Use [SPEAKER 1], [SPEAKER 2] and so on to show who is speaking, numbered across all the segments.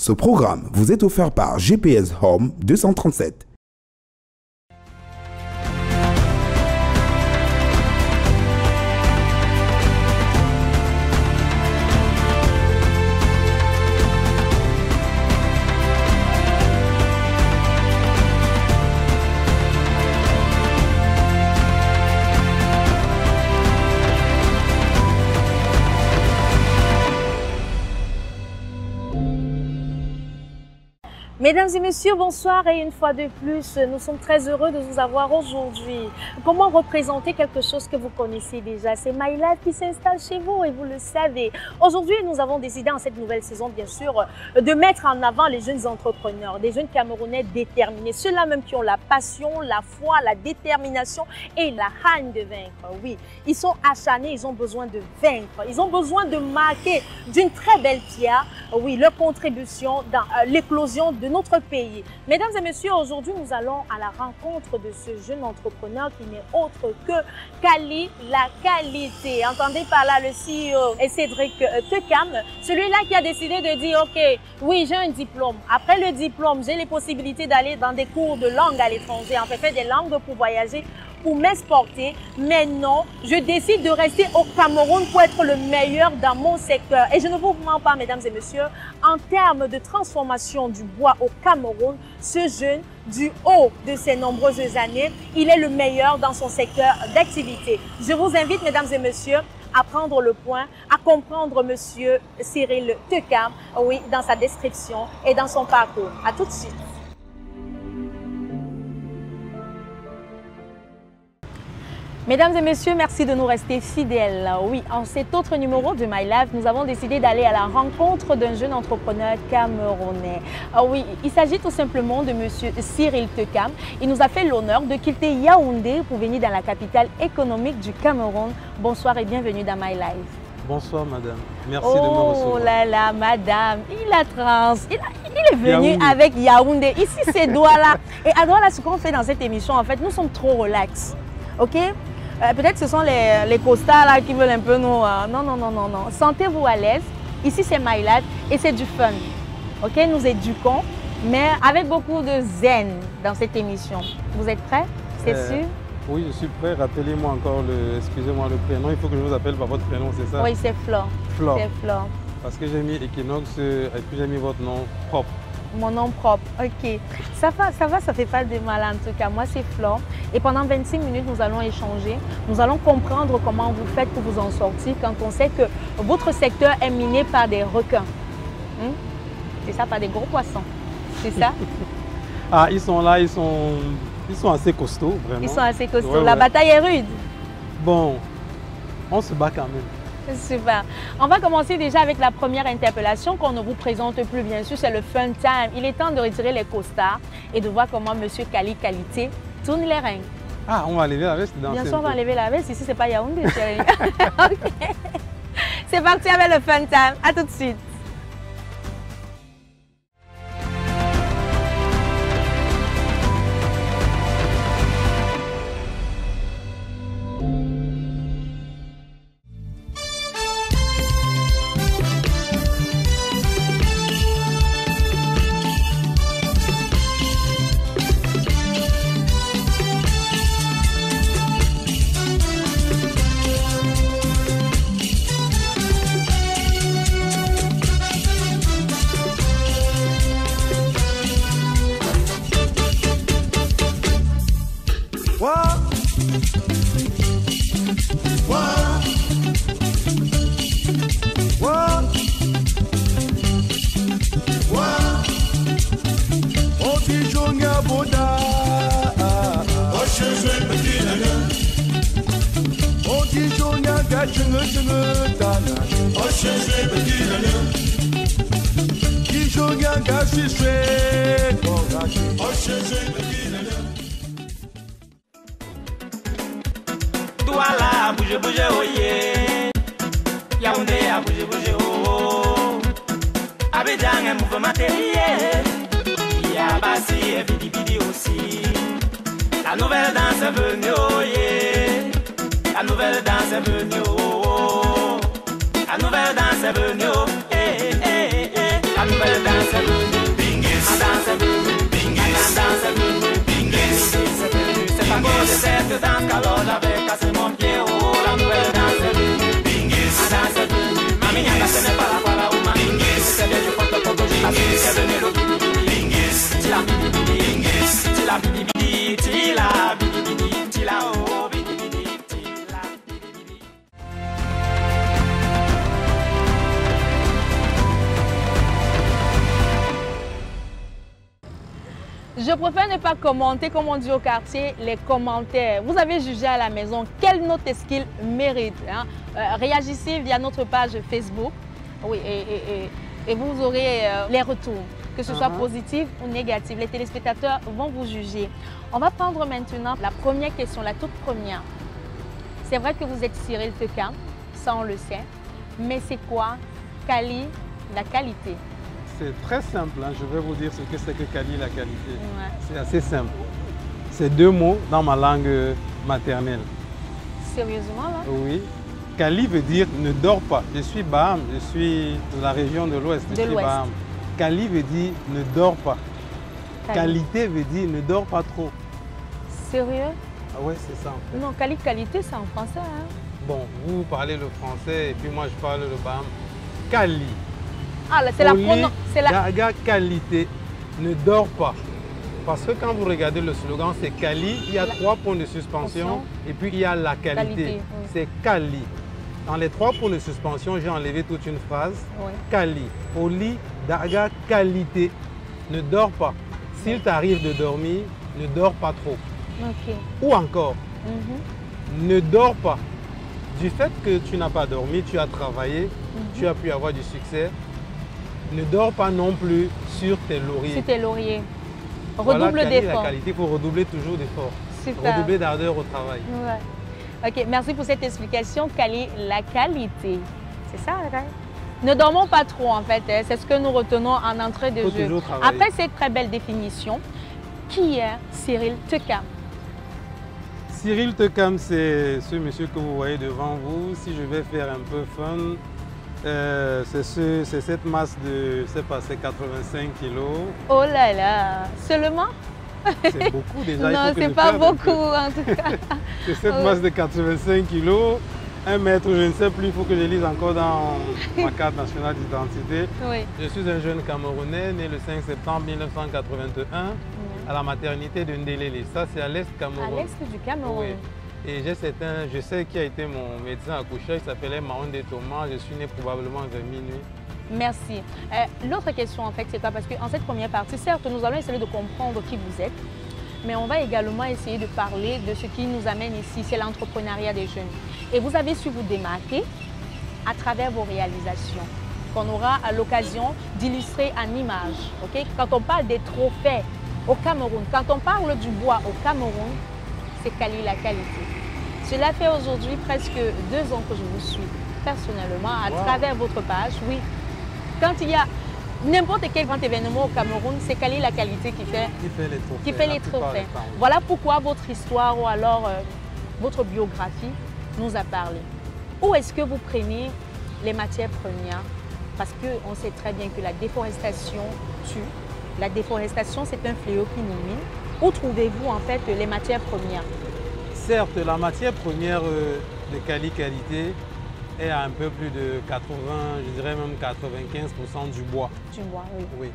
[SPEAKER 1] Ce programme vous est offert par GPS Home 237.
[SPEAKER 2] Mesdames et messieurs, bonsoir et une fois de plus, nous sommes très heureux de vous avoir aujourd'hui. Comment représenter quelque chose que vous connaissez déjà? C'est My Life qui s'installe chez vous et vous le savez. Aujourd'hui, nous avons décidé en cette nouvelle saison, bien sûr, de mettre en avant les jeunes entrepreneurs, des jeunes Camerounais déterminés, ceux-là même qui ont la passion, la foi, la détermination et la haine de vaincre. Oui, ils sont acharnés, ils ont besoin de vaincre, ils ont besoin de marquer d'une très belle pierre, oui, leur contribution dans l'éclosion de notre pays. Mesdames et messieurs, aujourd'hui, nous allons à la rencontre de ce jeune entrepreneur qui n'est autre que Kali la qualité. Entendez par là le CEO et Cédric Tekam, celui-là qui a décidé de dire, ok, oui, j'ai un diplôme. Après le diplôme, j'ai les possibilités d'aller dans des cours de langue à l'étranger, en fait, faire des langues pour voyager, pour m'exporter, mais non, je décide de rester au Cameroun pour être le meilleur dans mon secteur. Et je ne vous mens pas, mesdames et messieurs, en termes de transformation du bois au Cameroun, ce jeune, du haut de ses nombreuses années, il est le meilleur dans son secteur d'activité. Je vous invite, mesdames et messieurs, à prendre le point, à comprendre monsieur Cyril Tekam, oui, dans sa description et dans son parcours. À tout de suite. Mesdames et messieurs, merci de nous rester fidèles. Oui, en cet autre numéro de My Life, nous avons décidé d'aller à la rencontre d'un jeune entrepreneur camerounais. Oui, il s'agit tout simplement de monsieur Cyril Tekam. Il nous a fait l'honneur de quitter Yaoundé pour venir dans la capitale économique du Cameroun. Bonsoir et bienvenue dans My Life.
[SPEAKER 3] Bonsoir madame, merci de me recevoir.
[SPEAKER 2] Oh là là, madame, il a trans, il est venu Yaoundé. Avec Yaoundé. Ici, ces doigts-là. Et à Douala, ce qu'on fait dans cette émission, en fait, nous sommes trop relax. Ok? Peut-être ce sont les costards là qui veulent un peu nous... non, non, non, non, non. Sentez-vous à l'aise. Ici, c'est My Life et c'est du fun. Ok? Nous éduquons, mais avec beaucoup de zen dans cette émission. Vous êtes prêts? C'est sûr?
[SPEAKER 3] Oui, je suis prêt. Rappelez-moi encore excusez-moi, le prénom. Il faut que je vous appelle par votre prénom, c'est ça?
[SPEAKER 2] Oui, c'est Flore.
[SPEAKER 3] Flore.
[SPEAKER 2] C'est Flore.
[SPEAKER 3] Parce que j'ai mis Equinox et puis j'ai mis votre nom propre.
[SPEAKER 2] Mon nom propre, ok. Ça fait pas de mal en tout cas. Moi, c'est Flore. Et pendant 26 minutes, nous allons échanger. Nous allons comprendre comment vous faites pour vous en sortir quand on sait que votre secteur est miné par des requins. C'est ça, par des gros poissons. C'est ça?
[SPEAKER 3] Ah, ils sont là, ils sont assez costauds, vraiment.
[SPEAKER 2] Ils sont assez costauds.
[SPEAKER 3] Ouais,
[SPEAKER 2] La bataille est rude.
[SPEAKER 3] Bon, on se bat quand même.
[SPEAKER 2] Super. On va commencer déjà avec la première interpellation qu'on ne vous présente plus, bien sûr, c'est le fun time. Il est temps de retirer les costards et de voir comment monsieur Kali Qualité tourne les règnes.
[SPEAKER 3] Ah, on va lever la veste dans
[SPEAKER 2] Bien sûr, on va lever la veste. Ici, c'est pas Yaoundé, chérie. Okay. C'est parti avec le fun time. À tout de suite.
[SPEAKER 4] Douala, bouge, bouge, oh yeah. Yaoundé, bouge, bouge, oh. Abidjan, un mouvement terrier. Yabassi, et Bidi Bidi aussi. La nouvelle danse est venue, oh yeah. La nouvelle danse est venue, oh. La nouvelle danse est venue, oh. La nouvelle danse est venue. c'est mon pied, oh, la nouvelle danse du Bingis. La danse du Mami Nyanga, ce n'est pas la fois là où ma Bingis. C'est bien du photo pour que j'y Bingis. C'est venu le Bingis. Tila bidi bidi Bingis. Tila bidi bidi, tila bidi bidi, tila oh bidi bidi, tila bidi bidi.
[SPEAKER 2] Je préfère ne pas commenter, comme on dit au quartier, les commentaires. Vous avez jugé à la maison quelle note est-ce qu'il mérite, hein? Réagissez via notre page Facebook. Oui, et vous aurez les retours, que ce soit positif ou négatif. Les téléspectateurs vont vous juger. On va prendre maintenant la première question, la toute première. C'est vrai que vous êtes Cyril Tekam, ça on le sait. Mais c'est quoi, Kali, la qualité?
[SPEAKER 3] C'est très simple, hein. Je vais vous dire ce que c'est que Kali, la qualité.
[SPEAKER 2] Ouais.
[SPEAKER 3] C'est assez simple. C'est deux mots dans ma langue maternelle.
[SPEAKER 2] Sérieusement là?
[SPEAKER 3] Oui. Kali veut dire ne dors pas. Je suis Baham, je suis de la région de l'Ouest.
[SPEAKER 2] De l'Ouest.
[SPEAKER 3] Kali veut dire ne dors pas.
[SPEAKER 2] Kali.
[SPEAKER 3] Qualité veut dire ne dors pas trop.
[SPEAKER 2] Sérieux?
[SPEAKER 3] Ah ouais, c'est ça en fait.
[SPEAKER 2] Non, Kali, qualité, c'est en français. Hein?
[SPEAKER 3] Bon, vous parlez le français et puis moi je parle le Baham. Kali.
[SPEAKER 2] Ah, là, c'est la
[SPEAKER 3] Oli,
[SPEAKER 2] prononciation. C'est la...
[SPEAKER 3] Gaga qualité, ne dors pas. Parce que quand vous regardez le slogan, c'est Kali, il y a 3 points de suspension et puis il y a la qualité.
[SPEAKER 2] Oui.
[SPEAKER 3] C'est Kali. Dans les 3 points de suspension, j'ai enlevé toute une phrase.
[SPEAKER 2] Oui.
[SPEAKER 3] Kali, Oli, Daga qualité, ne dors pas. S'il t'arrive de dormir, ne dors pas trop.
[SPEAKER 2] Ok.
[SPEAKER 3] Ou encore, ne dors pas. Du fait que tu n'as pas dormi, tu as travaillé, tu as pu avoir du succès, ne dors pas non plus sur tes lauriers.
[SPEAKER 2] Sur tes lauriers.
[SPEAKER 3] Voilà,
[SPEAKER 2] Redouble
[SPEAKER 3] Kali, la
[SPEAKER 2] d'efforts.
[SPEAKER 3] qualité, il faut redoubler toujours d'efforts.
[SPEAKER 2] Super.
[SPEAKER 3] Redoubler d'ardeur au travail.
[SPEAKER 2] Ouais. Ok, merci pour cette explication. Kali, la qualité. C'est ça, hein? Ne dormons pas trop, en fait. C'est ce que nous retenons en entrée de
[SPEAKER 3] Faut
[SPEAKER 2] jeu.
[SPEAKER 3] toujours travailler.
[SPEAKER 2] Après cette très belle définition, qui est Cyril Tekam?
[SPEAKER 3] Cyril Tekam, c'est ce monsieur que vous voyez devant vous. Si je vais faire un peu fun, c'est cette masse de, je sais pas, c'est 85 kilos.
[SPEAKER 2] Oh là là, seulement?
[SPEAKER 3] C'est beaucoup déjà.
[SPEAKER 2] Non, c'est pas beaucoup en tout cas.
[SPEAKER 3] C'est cette masse de 85 kilos. 1 mètre, je ne sais plus, il faut que je lise encore dans ma carte nationale d'identité.
[SPEAKER 2] Oui.
[SPEAKER 3] Je suis un jeune Camerounais né le 5 septembre 1981 à la maternité de Ndelele. Ça, c'est à l'est Cameroun.
[SPEAKER 2] À l'est du Cameroun.
[SPEAKER 3] Oui. Et je sais qui a été mon médecin accoucheur, il s'appelait Maonde Thomas. Je suis né probablement vers minuit.
[SPEAKER 2] Merci. L'autre question, en fait, c'est quoi? Parce qu'en cette première partie, certes, nous allons essayer de comprendre qui vous êtes, mais on va également essayer de parler de ce qui nous amène ici, c'est l'entrepreneuriat des jeunes. Et vous avez su vous démarquer à travers vos réalisations, qu'on aura à l'occasion d'illustrer en images. Okay? Quand on parle des trophées au Cameroun, quand on parle du bois au Cameroun, c'est Kali la qualité. Cela fait aujourd'hui presque 2 ans que je vous suis personnellement à travers votre page. Oui, quand il y a n'importe quel grand événement au Cameroun, c'est Kali la qualité qui fait les trophées. Voilà pourquoi votre histoire ou alors votre biographie nous a parlé. Où est-ce que vous prenez les matières premières? Parce qu'on sait très bien que la déforestation tue. La déforestation, c'est un fléau qui nous mine. Où trouvez-vous en fait les matières premières?
[SPEAKER 3] Certes, la matière première de Kali qualité est à un peu plus de 80, je dirais même 95% du bois.
[SPEAKER 2] Du bois, oui.
[SPEAKER 3] Oui.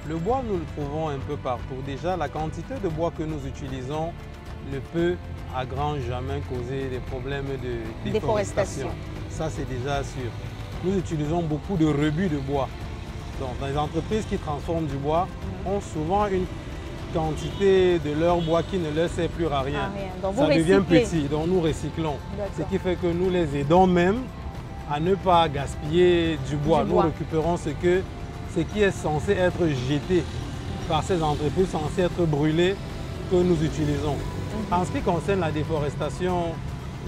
[SPEAKER 3] Le bois, nous le trouvons un peu partout. Déjà, la quantité de bois que nous utilisons ne peut à grand jamais causer des problèmes de déforestation. Ça, c'est déjà sûr. Nous utilisons beaucoup de rebut de bois. Donc, dans les entreprises qui transforment du bois, ont souvent une quantité de leur bois qui ne leur sert plus à rien.
[SPEAKER 2] Donc,
[SPEAKER 3] ça devient petit, donc nous recyclons. Ce qui fait que nous les aidons même à ne pas gaspiller du bois. Nous récupérons ce qui est censé être jeté par ces entreprises, censé être brûlé, que nous utilisons. En ce qui concerne la déforestation,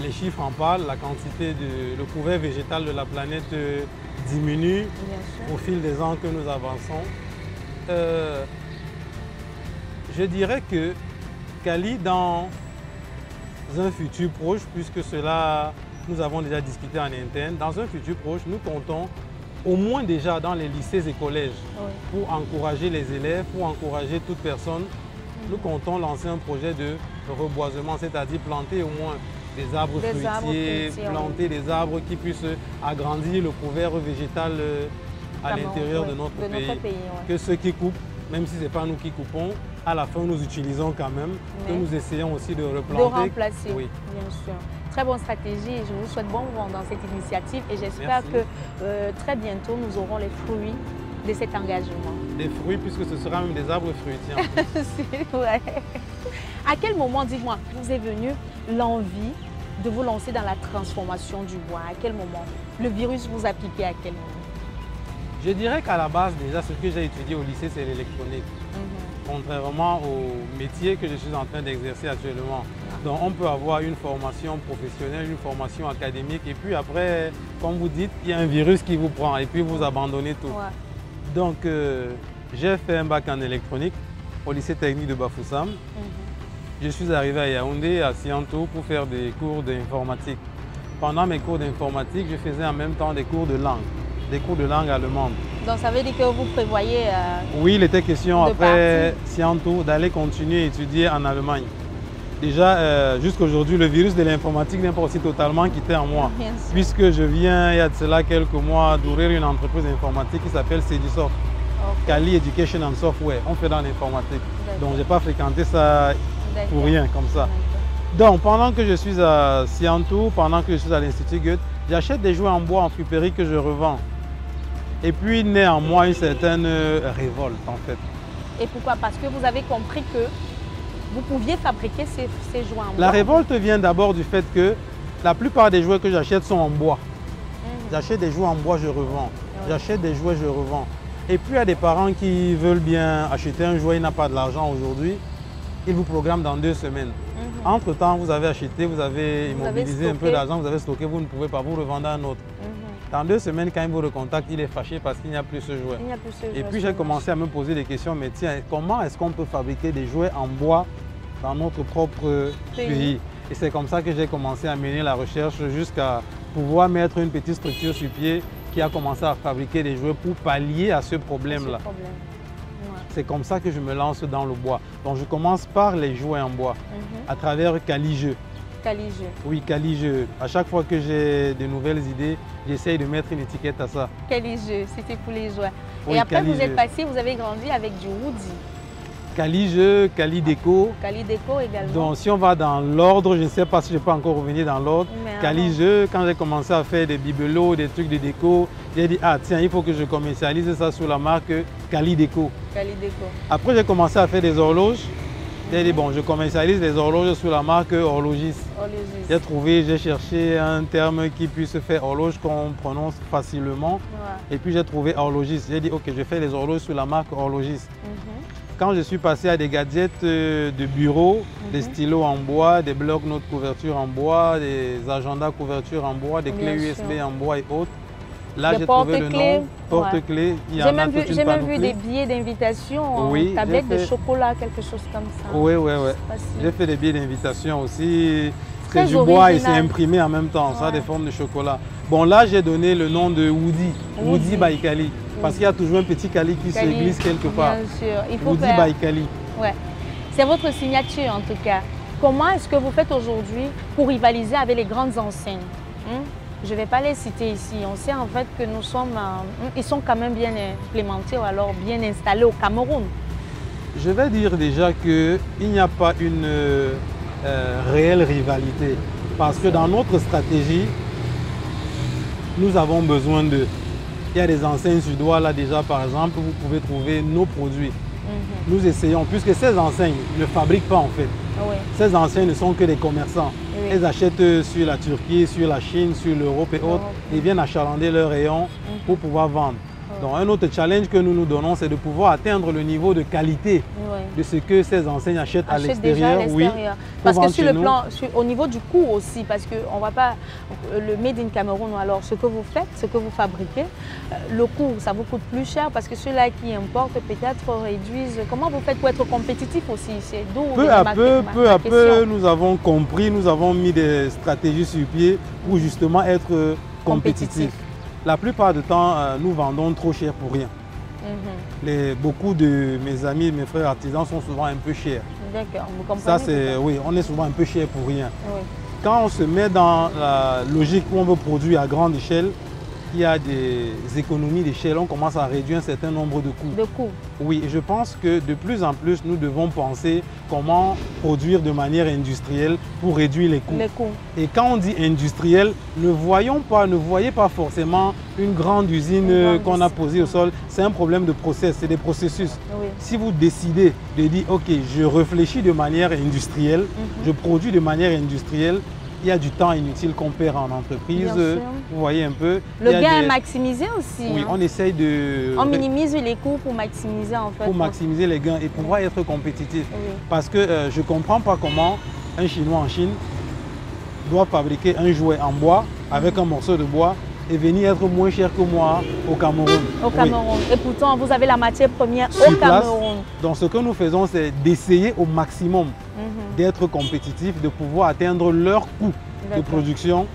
[SPEAKER 3] les chiffres en parlent, la quantité le couvert végétal de la planète diminue au fil des ans que nous avançons. Je dirais que Kali, dans un futur proche, puisque cela, nous avons déjà discuté en interne, dans un futur proche, nous comptons au moins déjà dans les lycées et collèges, pour encourager les élèves, pour encourager toute personne, nous comptons lancer un projet de reboisement, c'est-à-dire planter au moins des arbres fruitiers, planter des arbres qui puissent agrandir le couvert végétal à l'intérieur de notre pays. Que ceux qui coupent, même si ce n'est pas nous qui coupons, à la fin nous utilisons quand même, que nous essayons aussi de replanter.
[SPEAKER 2] De remplacer, oui. Bien sûr. Très bonne stratégie, je vous souhaite bon vent dans cette initiative et j'espère que très bientôt nous aurons les fruits de cet engagement.
[SPEAKER 3] Des fruits puisque ce sera même des arbres fruitiers.
[SPEAKER 2] C'est vrai. À quel moment, dites-moi, vous est venue l'envie de vous lancer dans la transformation du bois? À quel moment? Le virus vous a piqué à quel moment?
[SPEAKER 3] Je dirais qu'à la base, déjà, ce que j'ai étudié au lycée, c'est l'électronique. Contrairement au métier que je suis en train d'exercer actuellement. Donc, on peut avoir une formation professionnelle, une formation académique, et puis après, comme vous dites, il y a un virus qui vous prend, et puis vous abandonnez tout. Donc, j'ai fait un bac en électronique au lycée technique de Bafoussam. Je suis arrivé à Yaoundé, à Sianto, pour faire des cours d'informatique. Pendant mes cours d'informatique, je faisais en même temps des cours de langue allemande. Donc ça veut dire que vous prévoyez oui, il était question après Sianto d'aller continuer à étudier en Allemagne. Déjà, jusqu'à aujourd'hui, le virus de l'informatique n'est pas aussi totalement quitté en moi. Puisque je viens, il y a de cela quelques mois, d'ouvrir une entreprise informatique qui s'appelle Cedisoft. Kali Education and Software. On fait dans l'informatique. Donc je n'ai pas fréquenté ça pour rien comme ça. Donc pendant que je suis à Sianto, pendant que je suis à l'Institut Goethe, j'achète des jouets en bois en friperie que je revends. Et puis naît en moi une certaine révolte en fait. Et pourquoi? Parce que vous avez compris que vous pouviez fabriquer ces jouets en bois. La révolte vient d'abord du fait que la plupart des jouets que j'achète sont en bois. J'achète des jouets en bois, je revends. J'achète des jouets, je revends. Et puis il y a des parents qui veulent bien acheter un jouet, il n'a pas de l'argent aujourd'hui, ils vous programment dans 2 semaines. Entre-temps, vous avez acheté, vous avez immobilisé un peu d'argent, vous avez stocké, vous ne pouvez pas, vous revendre un autre. Dans 2 semaines, quand il vous recontacte, il est fâché parce qu'il n'y a plus ce jouet. Et puis j'ai commencé à me poser des questions, mais tiens, comment est-ce qu'on peut fabriquer des jouets en bois dans notre propre pays? Et c'est comme ça que j'ai commencé à mener la recherche jusqu'à pouvoir mettre une petite structure sur pied qui a commencé à fabriquer des jouets pour pallier à ce problème-là. C'est comme ça que je me lance dans le bois. Donc je commence par les jouets en bois, à travers Kali Jeux. Kali Jeux. Oui, Kali Jeux. À chaque fois que j'ai de nouvelles idées, j'essaye de mettre une étiquette à ça. Kali Jeux, c'était pour les jouets. Oui, et après vous êtes passé, vous avez grandi avec du Woody. Kali Jeux, Kali Déco. Kali Déco également. Donc si on va dans l'ordre, je ne sais pas si je peux encore revenir dans l'ordre. Kali Jeux, quand j'ai commencé à faire des bibelots, des trucs de déco, j'ai dit ah tiens, il faut que je commercialise ça sous la marque Kali Déco. Kali Déco. Après j'ai commencé à faire des horloges. J'ai dit bon, je commercialise les horloges sous la marque Horlogis. J'ai cherché un terme qui puisse faire horloge qu'on prononce facilement. Et puis j'ai trouvé Horlogis. J'ai dit ok, je fais les horloges sous la marque Horlogis. Quand je suis passé à des gadgets de bureau, des stylos en bois, des blocs-notes couverture en bois, des agendas couverture en bois, des clés USB en bois et autres. Là, j'ai trouvé le nom, porte-clés. J'ai même vu des billets d'invitation, tablettes de chocolat, quelque chose comme ça. Oui. J'ai fait des billets d'invitation aussi. C'est du bois et c'est imprimé en même temps, ça a des formes de chocolat. Bon, là, j'ai donné le nom de Woody, Woody by Kali. Parce qu'il y a toujours un petit Kali qui se glisse quelque part. Bien sûr, il faut Woody by Kali. Ouais. C'est votre signature en tout cas. Comment est-ce que vous faites aujourd'hui pour rivaliser avec les grandes enseignes? Je ne vais pas les citer ici. On sait en fait que nous sommes, ils sont quand même bien implémentés ou alors bien installés au Cameroun. Je vais dire déjà qu'il n'y a pas une réelle rivalité. Parce que dans notre stratégie, nous avons besoin de... Il y a des enseignes suédoises là déjà par exemple, vous pouvez trouver nos produits. Nous essayons, puisque ces enseignes ne fabriquent pas en fait. Ces enseignes ne sont que des commerçants. Elles achètent sur la Turquie, sur la Chine, sur l'Europe et autres. Ils viennent achalander leurs rayons pour pouvoir vendre. Donc un autre challenge que nous nous donnons, c'est de pouvoir atteindre le niveau de qualité de ce que ces enseignes achètent à l'extérieur. Parce que sur le plan, au niveau du coût aussi, parce qu'on ne va pas, le Made in Cameroun, alors ce que vous faites, ce que vous fabriquez, le coût, ça vous coûte plus cher parce que ceux-là qui importent peut-être réduisent. Comment vous faites pour être compétitif aussi? Peu à peu, nous avons compris, nous avons mis des stratégies sur pied pour justement être compétitifs. La plupart du temps, nous vendons trop cher pour rien. Beaucoup de mes amis, mes frères artisans sont souvent un peu chers. D'accord, vous comprenez? Ça, c'est, oui, on est souvent un peu cher pour rien. quand on se met dans la logique où on veut produire à grande échelle, il y a des économies d'échelle, on commence à réduire un certain nombre de coûts. Oui, et je pense que de plus en plus, nous devons penser comment produire de manière industrielle pour réduire les coûts. Et quand on dit industriel, ne voyez pas forcément une grande usine qu'on a posée au sol. C'est un problème de process, c'est des processus. Oui. Si vous décidez de dire, OK, je réfléchis de manière industrielle, je produis de manière industrielle, il y a du temps inutile qu'on perd en entreprise, vous voyez un peu.
[SPEAKER 2] Le gain est maximisé aussi.
[SPEAKER 3] Oui, on essaye de...
[SPEAKER 2] On minimise les coûts pour maximiser en fait.
[SPEAKER 3] Pour maximiser les gains et pouvoir être compétitif. Oui. Parce que je ne comprends pas comment un Chinois en Chine doit fabriquer un jouet en bois avec un morceau de bois et venir être moins cher que moi au Cameroun.
[SPEAKER 2] Au Cameroun. Oui. Et pourtant, vous avez la matière première au Cameroun.
[SPEAKER 3] Donc ce que nous faisons, c'est d'essayer au maximum d'être compétitif, de pouvoir atteindre leur coût de production,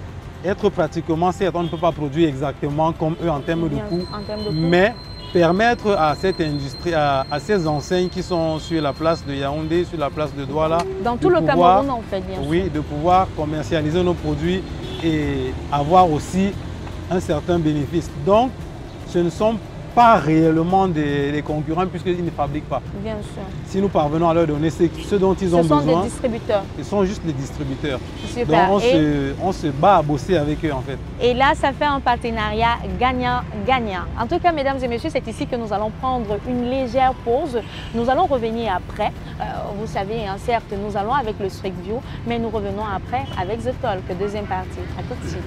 [SPEAKER 3] être pratiquement, certes, on ne peut pas produire exactement comme eux en termes de coût, mais permettre à cette industrie, à ces enseignes qui sont sur la place de Yaoundé, sur la place de Douala,
[SPEAKER 2] dans tout le Cameroun en fait, bien sûr.
[SPEAKER 3] Oui, de pouvoir commercialiser nos produits et avoir aussi un certain bénéfice. Donc, ce ne sont pas réellement des concurrents puisqu'ils ne fabriquent pas.
[SPEAKER 2] Bien sûr.
[SPEAKER 3] Si nous parvenons à leur donner ce dont ils ont besoin.
[SPEAKER 2] Ce sont des distributeurs.
[SPEAKER 3] Ils sont juste des distributeurs.
[SPEAKER 2] Super.
[SPEAKER 3] Donc on se bat à bosser avec eux en fait.
[SPEAKER 2] Et là, ça fait un partenariat gagnant-gagnant. En tout cas, mesdames et messieurs, c'est ici que nous allons prendre une légère pause. Nous allons revenir après. Vous savez, hein, certes, nous allons avec le Strict View, mais nous revenons après avec The Talk, deuxième partie. À tout de suite.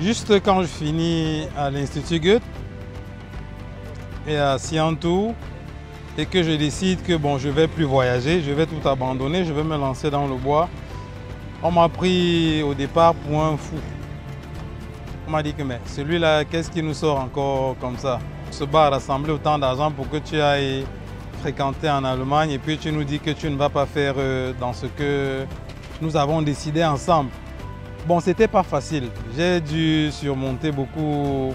[SPEAKER 3] Juste quand je finis à l'Institut Goethe et à Siantou et que je décide que bon, je ne vais plus voyager, je vais tout abandonner, je vais me lancer dans le bois, on m'a pris au départ pour un fou. On m'a dit que mais celui-là, qu'est-ce qui nous sort encore comme ça? Ce bar a rassemblé autant d'argent pour que tu ailles fréquenter en Allemagne et puis tu nous dis que tu ne vas pas faire dans ce que nous avons décidé ensemble. Bon, c'était pas facile. J'ai dû surmonter beaucoup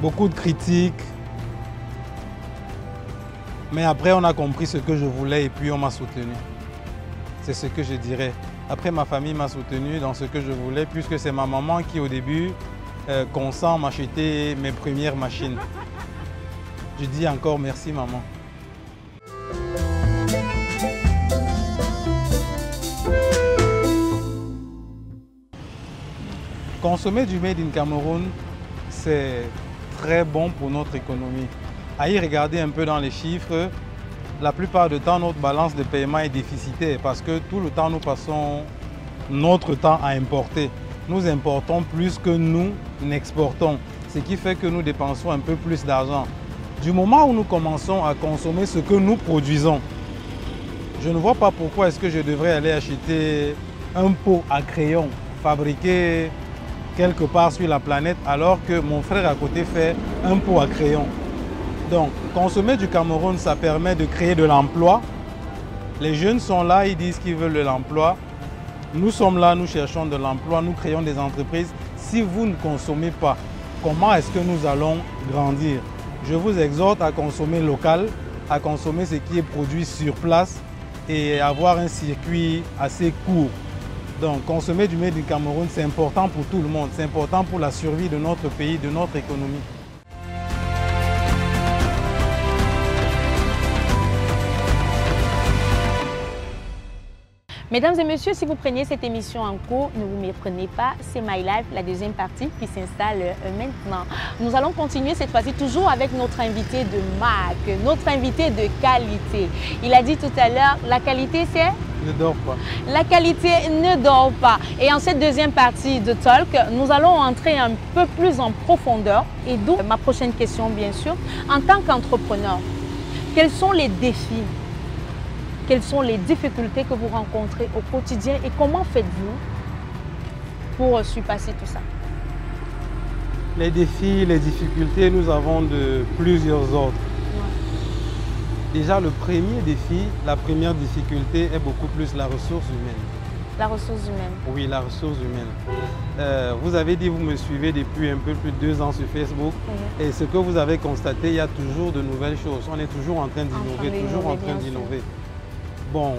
[SPEAKER 3] de critiques. Mais après, on a compris ce que je voulais et puis on m'a soutenu. C'est ce que je dirais. Après, ma famille m'a soutenu dans ce que je voulais puisque c'est ma maman qui, au début, consent m'acheter mes premières machines. Je dis encore merci, maman. Consommer du Made in Cameroun, c'est très bon pour notre économie. À y regarder un peu dans les chiffres, la plupart du temps, notre balance de paiement est déficitaire parce que tout le temps, nous passons notre temps à importer. Nous importons plus que nous n'exportons, ce qui fait que nous dépensons un peu plus d'argent. Du moment où nous commençons à consommer ce que nous produisons, je ne vois pas pourquoi est-ce que je devrais aller acheter un pot à crayon fabriqué quelque part sur la planète alors que mon frère à côté fait un pot à crayon. Donc, consommer du Cameroun, ça permet de créer de l'emploi. Les jeunes sont là, ils disent qu'ils veulent de l'emploi. Nous sommes là, nous cherchons de l'emploi, nous créons des entreprises. Si vous ne consommez pas, comment est-ce que nous allons grandir? Je vous exhorte à consommer local, à consommer ce qui est produit sur place et avoir un circuit assez court. Donc, consommer du Made in Cameroun, c'est important pour tout le monde. C'est important pour la survie de notre pays, de notre économie.
[SPEAKER 2] Mesdames et messieurs, si vous preniez cette émission en cours, ne vous méprenez pas, c'est My Life, la deuxième partie qui s'installe maintenant. Nous allons continuer cette fois-ci toujours avec notre invité de marque, notre invité de qualité. Il a dit tout à l'heure, la qualité c'est?
[SPEAKER 3] Ne dort pas.
[SPEAKER 2] La qualité ne dort pas. Et en cette deuxième partie de Talk, nous allons entrer un peu plus en profondeur. Et d'où ma prochaine question, bien sûr. En tant qu'entrepreneur, quels sont les défis? Quelles sont les difficultés que vous rencontrez au quotidien et comment faites-vous pour surpasser tout ça?
[SPEAKER 3] Les défis, les difficultés, nous avons de plusieurs ordres. Déjà, le premier défi, la première difficulté est beaucoup plus la ressource humaine.
[SPEAKER 2] La ressource humaine.
[SPEAKER 3] Oui, la ressource humaine. Vous avez dit, vous me suivez depuis un peu plus de 2 ans sur Facebook. Et ce que vous avez constaté, il y a toujours de nouvelles choses. On est toujours en train d'innover, toujours en train d'innover. Bon,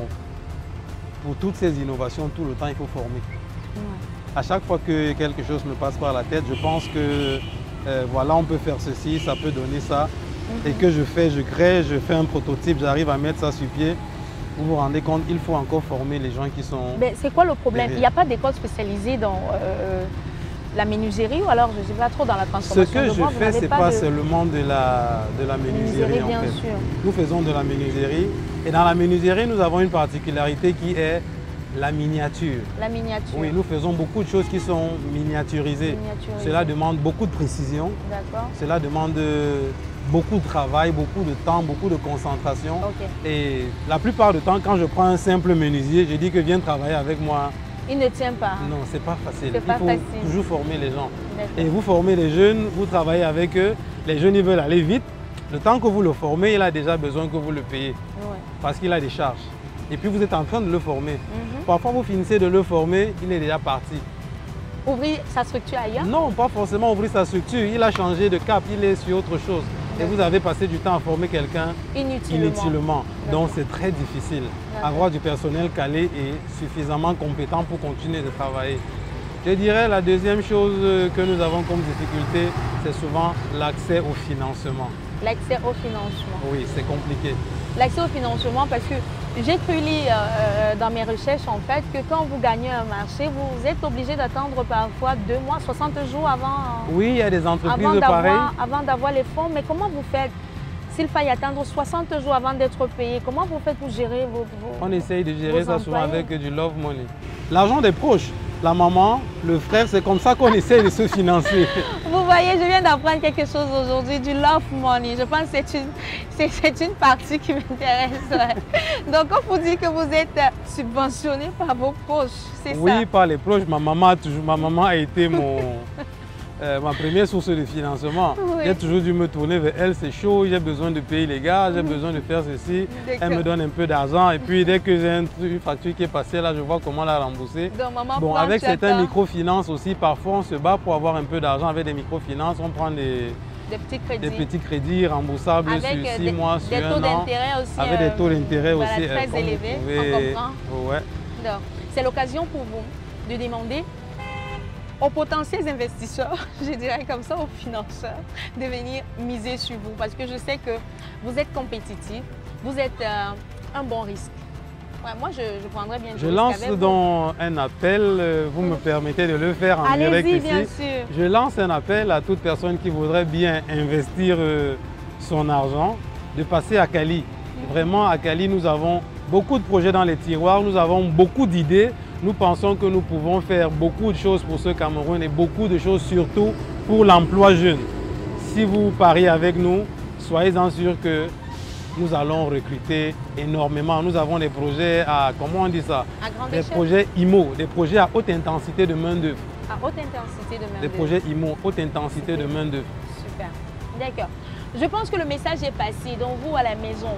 [SPEAKER 3] pour toutes ces innovations, tout le temps, il faut former. À chaque fois que quelque chose me passe par la tête, je pense que voilà, on peut faire ceci, ça peut donner ça. Et que je crée, je fais un prototype, j'arrive à mettre ça sur pied. Vous vous rendez compte, il faut encore former les gens qui sont...
[SPEAKER 2] Mais c'est quoi le problème?
[SPEAKER 3] derrière.
[SPEAKER 2] Il n'y a pas d'école spécialisée dans la menuiserie ou alors je ne sais pas trop dans la transformation
[SPEAKER 3] Ce que
[SPEAKER 2] de bois,
[SPEAKER 3] je fais, ce n'est pas seulement de la menuiserie en
[SPEAKER 2] bien
[SPEAKER 3] fait.
[SPEAKER 2] sûr.
[SPEAKER 3] Nous faisons de la menuiserie. Et dans la menuiserie, nous avons une particularité qui est la miniature.
[SPEAKER 2] La miniature.
[SPEAKER 3] Oui, nous faisons beaucoup de choses qui sont miniaturisées. Cela demande beaucoup de précision.
[SPEAKER 2] D'accord.
[SPEAKER 3] Cela demande beaucoup de travail, beaucoup de temps, beaucoup de concentration.
[SPEAKER 2] Ok.
[SPEAKER 3] Et la plupart du temps, quand je prends un simple menuisier, je dis que viens travailler avec moi.
[SPEAKER 2] Il ne tient pas.
[SPEAKER 3] Non, c'est pas facile.
[SPEAKER 2] C'est pas
[SPEAKER 3] Il faut
[SPEAKER 2] facile.
[SPEAKER 3] toujours former les gens.
[SPEAKER 2] D'accord.
[SPEAKER 3] Et vous formez les jeunes, vous travaillez avec eux. Les jeunes, ils veulent aller vite. Le temps que vous le formez, il a déjà besoin que vous le payez.
[SPEAKER 2] Ouais.
[SPEAKER 3] Parce qu'il a des charges. Et puis vous êtes en train de le former. Parfois, vous finissez de le former, il est déjà parti.
[SPEAKER 2] Ouvrir sa structure ailleurs?
[SPEAKER 3] Non, pas forcément ouvrir sa structure. Il a changé de cap, il est sur autre chose. Et vous avez passé du temps à former quelqu'un inutilement. Donc c'est très difficile. Avoir du personnel calé et suffisamment compétent pour continuer de travailler. Je dirais la deuxième chose que nous avons comme difficulté, c'est souvent l'accès au financement.
[SPEAKER 2] L'accès au financement.
[SPEAKER 3] Oui, c'est compliqué.
[SPEAKER 2] L'accès au financement parce que j'ai cru lire dans mes recherches en fait que quand vous gagnez un marché, vous êtes obligé d'attendre parfois 2 mois, 60 jours avant.
[SPEAKER 3] Oui, il y a des entreprises pareilles.
[SPEAKER 2] Avant d'avoir les fonds, mais comment vous faites? S'il faille attendre 60 jours avant d'être payé, comment vous faites pour gérer vos
[SPEAKER 3] On essaye de gérer ça souvent
[SPEAKER 2] employés?
[SPEAKER 3] avec du love money. L'argent des proches, la maman, le frère, c'est comme ça qu'on essaye de se financer.
[SPEAKER 2] Vous voyez, je viens d'apprendre quelque chose aujourd'hui, du love money. Je pense que c'est une partie qui m'intéresse. Ouais. Donc, on vous dit que vous êtes subventionné par vos proches, c'est ça?
[SPEAKER 3] Oui, par les proches. Ma maman a été ma première source de financement.
[SPEAKER 2] Oui.
[SPEAKER 3] J'ai toujours dû me tourner vers elle, c'est chaud, j'ai besoin de payer les gars, j'ai besoin de faire ceci. Elle me donne un peu d'argent et puis dès que j'ai une facture qui est passée, là, je vois comment la rembourser.
[SPEAKER 2] Donc, maman,
[SPEAKER 3] bon, avec certains microfinances aussi, parfois on se bat pour avoir un peu d'argent avec des microfinances, on prend des petits crédits remboursables
[SPEAKER 2] avec
[SPEAKER 3] sur 6 mois, sur 1 an.
[SPEAKER 2] Des taux d'intérêt aussi.
[SPEAKER 3] Avec des taux d'intérêt
[SPEAKER 2] voilà,
[SPEAKER 3] aussi.
[SPEAKER 2] très élevés, on comprend.
[SPEAKER 3] Ouais.
[SPEAKER 2] Donc, c'est l'occasion pour vous de demander aux potentiels investisseurs, je dirais comme ça, aux financeurs, de venir miser sur vous. Parce que je sais que vous êtes compétitif, vous êtes un bon risque. Ouais, moi, je prendrais bien.
[SPEAKER 3] Je lance donc un appel, vous me permettez de le faire en direct ici.
[SPEAKER 2] Bien sûr.
[SPEAKER 3] Je lance un appel à toute personne qui voudrait bien investir son argent, de passer à Cali. Vraiment, à Cali, nous avons beaucoup de projets dans les tiroirs, nous avons beaucoup d'idées. Nous pensons que nous pouvons faire beaucoup de choses pour ce Cameroun et beaucoup de choses surtout pour l'emploi jeune. Si vous pariez avec nous, soyez-en sûrs que nous allons recruter énormément. Nous avons des projets à, comment on dit ça?
[SPEAKER 2] À grande
[SPEAKER 3] des
[SPEAKER 2] échelle.
[SPEAKER 3] Projets IMO, des projets à haute intensité de main-d'œuvre.
[SPEAKER 2] À haute intensité de main-d'œuvre.
[SPEAKER 3] Des projets IMO, haute intensité de main-d'œuvre.
[SPEAKER 2] Super. D'accord. Je pense que le message est passé. Donc vous à la maison,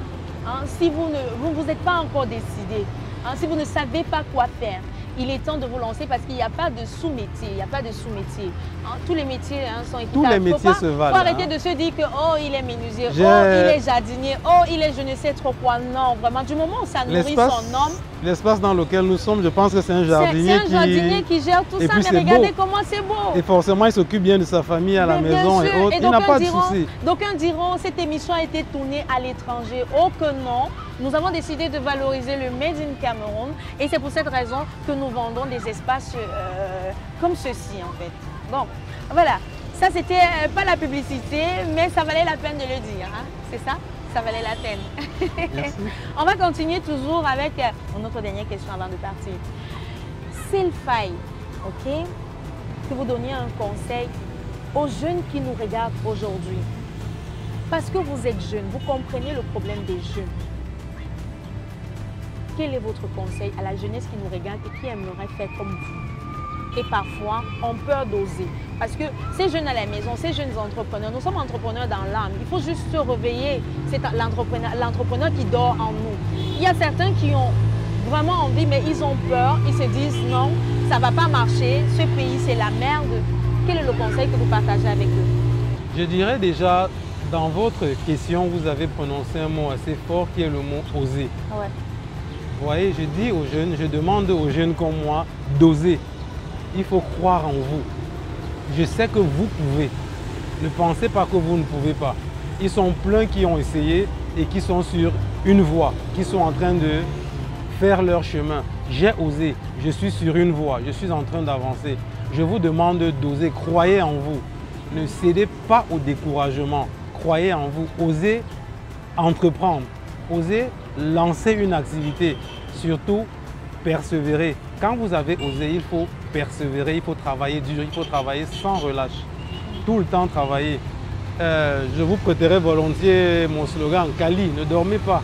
[SPEAKER 2] hein, si vous ne êtes pas encore décidé, hein, si vous ne savez pas quoi faire, il est temps de vous lancer parce qu'il n'y a pas de sous-métier. Il n'y a pas de sous-métier. Hein, tous les métiers sont équitables.
[SPEAKER 3] Tous les métiers se valent.
[SPEAKER 2] Il faut arrêter de se dire que oh, il est menuisier, oh, il est jardinier, oh, il est je ne sais trop quoi. Non, vraiment, du moment où ça nourrit son homme.
[SPEAKER 3] L'espace dans lequel nous sommes, je pense que c'est un jardinier
[SPEAKER 2] qui gère tout ça. Mais regardez comment c'est beau.
[SPEAKER 3] Et forcément, il s'occupe bien de sa famille à la maison et autres. Il n'a pas de soucis.
[SPEAKER 2] D'aucuns diront cette émission a été tournée à l'étranger. Oh que non. Nous avons décidé de valoriser le Made in Cameroun et c'est pour cette raison que nous vendons des espaces comme ceci en fait. Bon, voilà, ça c'était pas la publicité, mais ça valait la peine de le dire, hein? C'est ça? Ça valait la peine.
[SPEAKER 3] Merci.
[SPEAKER 2] On va continuer toujours avec notre dernière question avant de partir. S'il faille, ok, que vous donniez un conseil aux jeunes qui nous regardent aujourd'hui, parce que vous êtes jeunes, vous comprenez le problème des jeunes. Quel est votre conseil à la jeunesse qui nous regarde et qui aimerait faire comme vous? et parfois ont peur d'oser. Parce que ces jeunes à la maison, ces jeunes entrepreneurs, nous sommes entrepreneurs dans l'âme. Il faut juste se réveiller. C'est l'entrepreneur qui dort en nous. Il y a certains qui ont vraiment envie, mais ils ont peur. Ils se disent non, ça ne va pas marcher. Ce pays, c'est la merde. Quel est le conseil que vous partagez avec eux?
[SPEAKER 3] Je dirais déjà, dans votre question, vous avez prononcé un mot assez fort qui est le mot oser.
[SPEAKER 2] Ouais.
[SPEAKER 3] Vous voyez, je dis aux jeunes, je demande aux jeunes comme moi d'oser. Il faut croire en vous. Je sais que vous pouvez. Ne pensez pas que vous ne pouvez pas. Ils sont pleins qui ont essayé et qui sont sur une voie, qui sont en train de faire leur chemin. J'ai osé, je suis sur une voie, je suis en train d'avancer. Je vous demande d'oser, croyez en vous. Ne cédez pas au découragement. Croyez en vous, osez entreprendre, osez lancer une activité, surtout persévérer. Quand vous avez osé, il faut persévérer, il faut travailler dur, il faut travailler sans relâche. Tout le temps travailler. Je vous prêterai volontiers mon slogan, Kali, ne dormez pas.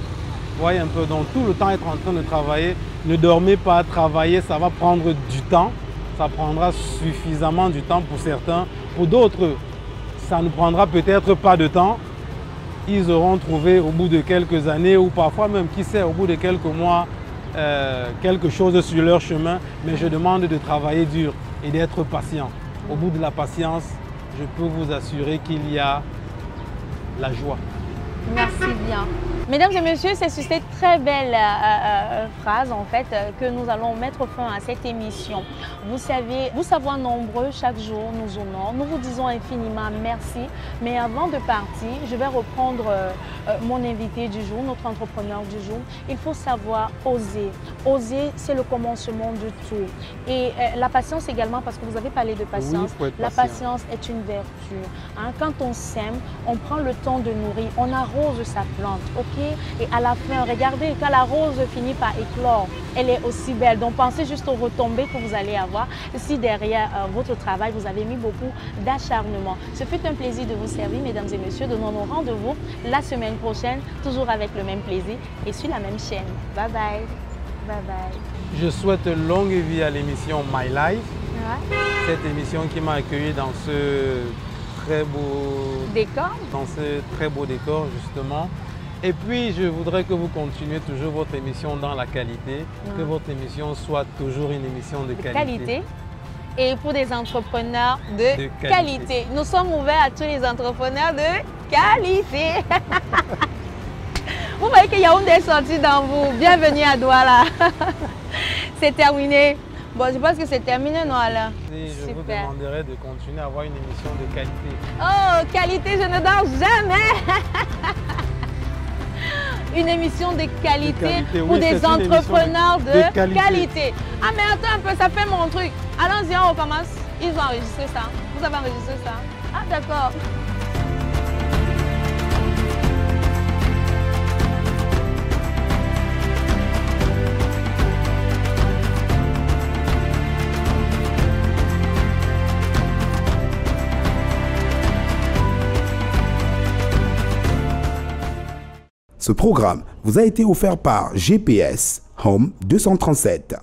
[SPEAKER 3] Vous voyez un peu, donc tout le temps être en train de travailler, ne dormez pas, travailler, ça va prendre du temps. Ça prendra suffisamment du temps pour certains. Pour d'autres, ça ne prendra peut-être pas de temps. Ils auront trouvé au bout de quelques années ou parfois même, qui sait, au bout de quelques mois, quelque chose sur leur chemin. Mais je demande de travailler dur et d'être patient. Au bout de la patience, je peux vous assurer qu'il y a la joie.
[SPEAKER 2] Merci bien. Mesdames et messieurs, c'est sur cette très belle phrase en fait que nous allons mettre fin à cette émission. Vous savoir nombreux, chaque jour nous honore. Nous vous disons infiniment merci. Mais avant de partir, je vais reprendre mon invité du jour, notre entrepreneur du jour. Il faut savoir oser. Oser, c'est le commencement de tout. Et la patience également, parce que vous avez parlé de patience.
[SPEAKER 3] Oui,
[SPEAKER 2] la patience est une vertu. Hein, quand on sème, on prend le temps de nourrir, on arrose sa plante. Et à la fin, regardez, quand la rose finit par éclore, elle est aussi belle. Donc pensez juste aux retombées que vous allez avoir si derrière votre travail, vous avez mis beaucoup d'acharnement. Ce fut un plaisir de vous servir, mesdames et messieurs. Donnons nos rendez-vous la semaine prochaine, toujours avec le même plaisir et sur la même chaîne. Bye bye. Bye bye.
[SPEAKER 3] Je souhaite longue vie à l'émission My Life.
[SPEAKER 2] Ouais.
[SPEAKER 3] Cette émission qui m'a accueilli dans ce très beau décor justement. Et puis, je voudrais que vous continuiez toujours votre émission dans la qualité, que votre émission soit toujours une émission de qualité.
[SPEAKER 2] Et pour des entrepreneurs de qualité. Nous sommes ouverts à tous les entrepreneurs de qualité. Vous voyez que Yaoundé est sorti dans vous. Bienvenue à Douala. C'est terminé. Bon, je pense que c'est terminé, non, alors?
[SPEAKER 3] Et je vous demanderai de continuer à avoir une émission de qualité.
[SPEAKER 2] Oh, qualité, je ne dors jamais. Une émission de qualité pour des entrepreneurs de qualité. Ah, mais attends un peu, ça fait mon truc. Allons-y, on recommence. Ils ont enregistré ça. Vous avez enregistré ça? Ah, d'accord.
[SPEAKER 1] Ce programme vous a été offert par GPS Home 237.